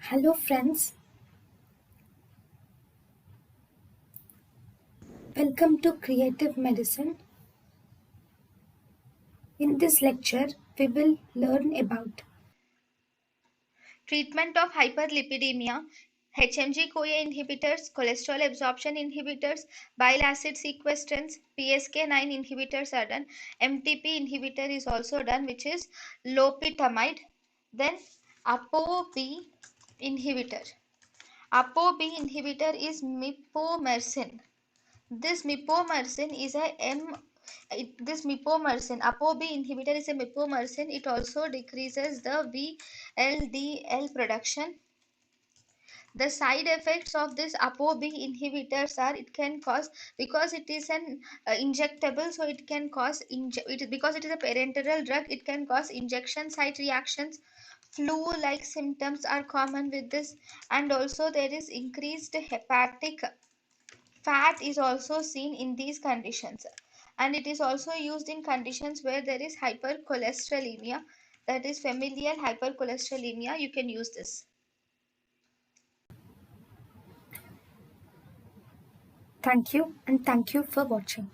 Hello friends, welcome to Creative Medicine. In this lecture, we will learn about Treatment of hyperlipidemia, HMG-CoA inhibitors, cholesterol absorption inhibitors, bile acid sequestrants, PSK9 inhibitors are done. MTP inhibitor is also done, which is lopetamide. Then ApoB inhibitor. ApoB inhibitor is mipomersin. This mipomersin is a this mipomersin ApoB inhibitor is a mipomersin. It also decreases the VLDL production. The side effects of this ApoB inhibitors are it can cause, because it is an injectable, so it can cause because it is a parenteral drug, it can cause injection site reactions. Flu like symptoms are common with this, and also there is increased hepatic fat is also seen in these conditions, and it is also used in conditions where there is hypercholesterolemia, that is familial hypercholesterolemia. You can use this. thank you and thank you for watching.